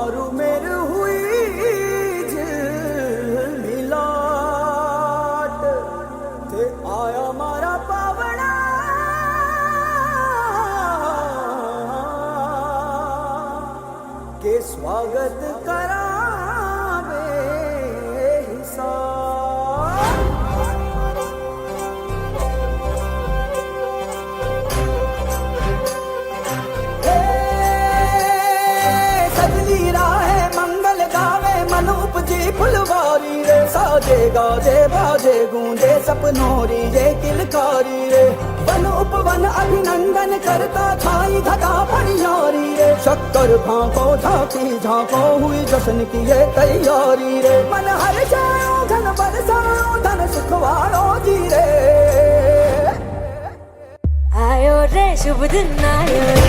मारू मेर हुई मिलाट ते आया मारा पावना के स्वागत करा फुलवारी रे साजे गाजे बाजे गूंजे सपनोरी रे किलकारी रे वन उपवन अभिनंदन करता छाई घटा फनियारी रे शक्कर भांको झांकी झांको हुई जश्न की ये तैयारी रे मन हर जाओ धन बरसाओ धन सुखवारो जी रे आयो रे शुभ दिन आयो